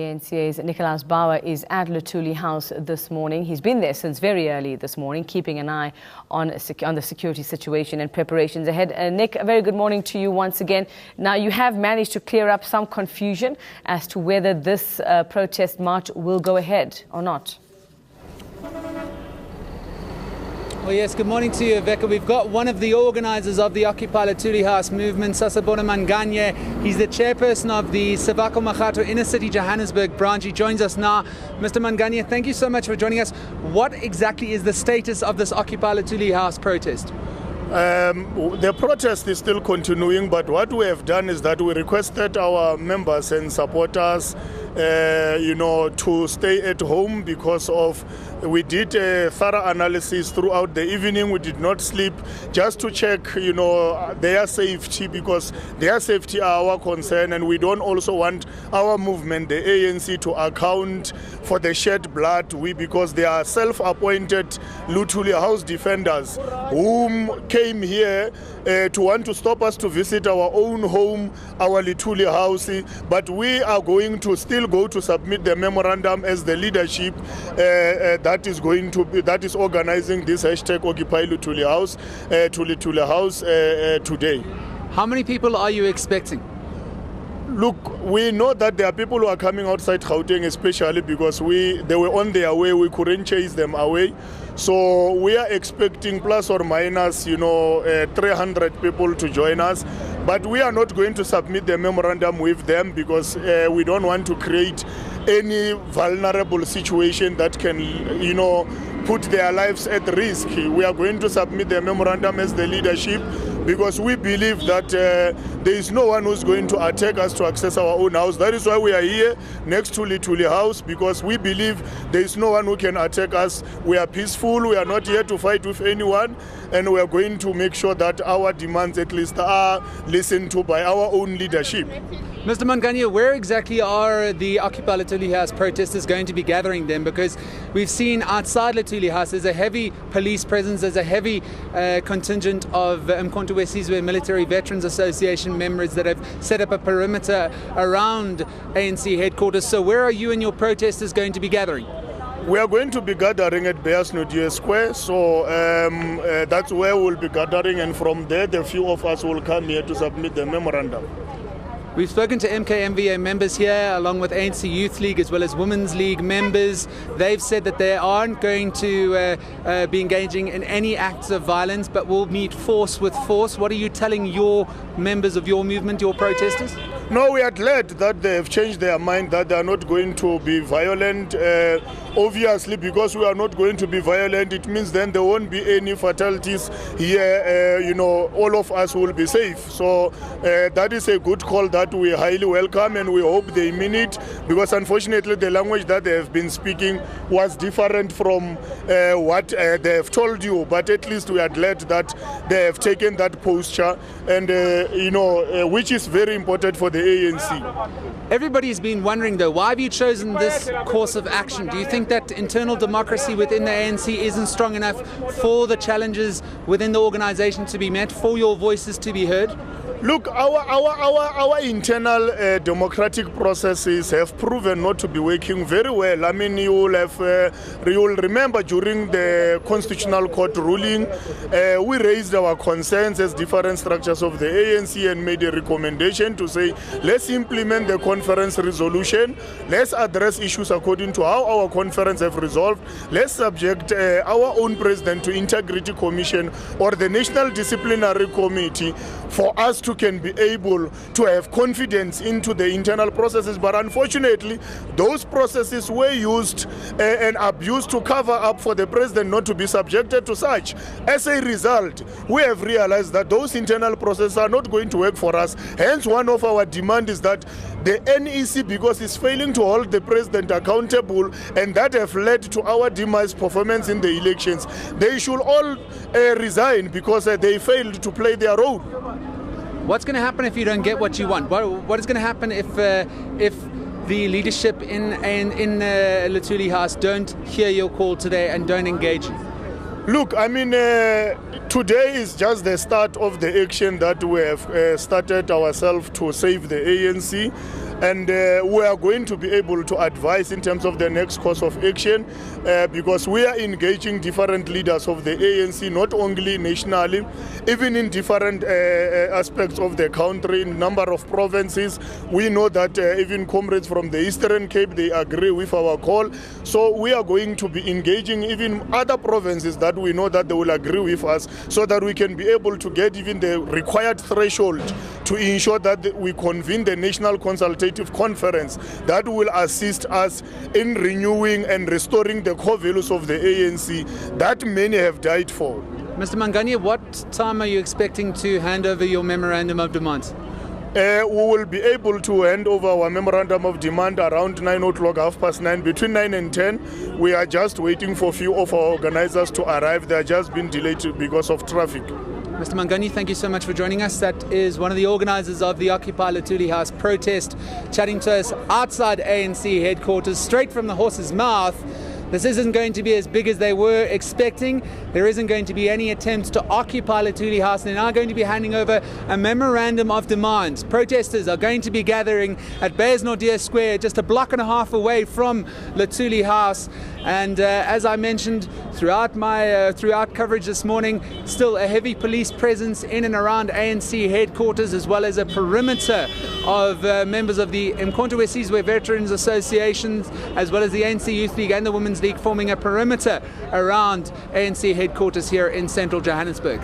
ANCA's Nicholas Bauer is at Luli House this morning. He's been there since very early this morning, keeping an eye on the security situation and preparations ahead. Nick, a very good morning to you once again. Now, you have managed to clear up some confusion as to whether this protest march will go ahead or not. Well, yes, good morning to you, Veka. We've got one of the organisers of the Occupy Luthuli House movement, Sasabona Manganye. He's the chairperson of the Savako Makhato Inner City Johannesburg branch. He joins us now. Mr. Manganye, thank you so much for joining us. What exactly is the status of this Occupy Luthuli House protest? The protest is still continuing, but what we have done is that we requested our members and supporters to stay at home because we did a thorough analysis throughout the evening. We did not sleep just to check, their safety, because their safety are our concern, and we don't also want our movement, the ANC, to account for the shed blood, because they are self-appointed Luthuli House defenders whom came here to want to stop us to visit our own home, our Luthuli House, but we are going to still go to submit the memorandum as the leadership that is organizing this hashtag Occupy Luthuli House to Luthuli House today. How many people are you expecting? Look, we know that there are people who are coming outside Gauteng, especially because they were on their way. We couldn't chase them away. So we are expecting plus or minus, 300 people to join us. But we are not going to submit the memorandum with them because we don't want to create any vulnerable situation that can, put their lives at risk. We are going to submit the memorandum as the leadership because we believe that there is no one who's going to attack us to access our own house. That is why we are here next to Luthuli House, because we believe there is no one who can attack us. We are peaceful, we are not here to fight with anyone, and we are going to make sure that our demands at least are listened to by our own leadership. Mr. Manganye, where exactly are the Occupy Luthuli House protesters going to be gathering then? Because we've seen outside Luthuli House there's a heavy police presence, there's a heavy contingent of Mkhonto weSizwe Military Veterans Association members that have set up a perimeter around ANC headquarters. So where are you and your protesters going to be gathering? We are going to be gathering at Beasnodie Square, so that's where we'll be gathering, and from there the few of us will come here to submit the memorandum. We've spoken to MKMVA members here, along with ANC Youth League as well as Women's League members. They've said that they aren't going to be engaging in any acts of violence, but will meet force with force. What are you telling your members of your movement, your protesters? No, we are glad that they have changed their mind, that they are not going to be violent. Obviously, because we are not going to be violent, it means then there won't be any fatalities here. All of us will be safe. So that is a good call that we highly welcome, and we hope they mean it, because unfortunately the language that they have been speaking was different from what they have told you. But at least we are glad that they have taken that posture, and which is very important for the ANC. Everybody's been wondering though, why have you chosen this course of action? Do you think that internal democracy within the ANC isn't strong enough for the challenges within the organisation to be met, for your voices to be heard? Look, our internal democratic processes have proven not to be working very well. I mean, you will remember during the Constitutional Court ruling, we raised our concerns as different structures of the ANC and made a recommendation to say, let's implement the conference resolution, let's address issues according to how our conference have resolved, let's subject our own president to Integrity Commission or the National Disciplinary Committee for us to can be able to have confidence into the internal processes. But unfortunately, those processes were used and abused to cover up for the president not to be subjected to such. As a result, we have realized that those internal processes are not going to work for us. Hence, one of our demands is that the NEC, because it's failing to hold the president accountable, and that have led to our demise performance in the elections, they should all resign because they failed to play their role. What's going to happen if you don't get what you want? What is going to happen if the leadership in Luthuli House don't hear your call today and don't engage you? Look, I mean, today is just the start of the action that we have started ourselves to save the ANC. and we are going to be able to advise in terms of the next course of action, because we are engaging different leaders of the ANC, not only nationally, even in different aspects of the country, in number of provinces. We know that even comrades from the Eastern Cape, they agree with our call. So we are going to be engaging even other provinces that we know that they will agree with us, so that we can be able to get even the required threshold to ensure that we convene the National Consultative Conference that will assist us in renewing and restoring the core values of the ANC that many have died for. Mr. Mangani, what time are you expecting to hand over your memorandum of demands? We will be able to hand over our memorandum of demand around 9 o'clock, 9:30, between 9 and 10. We are just waiting for a few of our organizers to arrive. They are just been delayed because of traffic. Mr. Mangani, thank you so much for joining us. That is one of the organizers of the Occupy Luthuli House protest, chatting to us outside ANC headquarters, straight from the horse's mouth. This isn't going to be as big as they were expecting. There isn't going to be any attempts to occupy Luthuli House. They're now going to be handing over a memorandum of demands. Protesters are going to be gathering at Beyersnoddia Square, just a block and a half away from Luthuli House. And as I mentioned throughout my coverage this morning, still a heavy police presence in and around ANC headquarters, as well as a perimeter of members of the Umkhonto we Sizwe Veterans Associations, as well as the ANC Youth League and the Women's League, forming a perimeter around ANC headquarters here in central Johannesburg.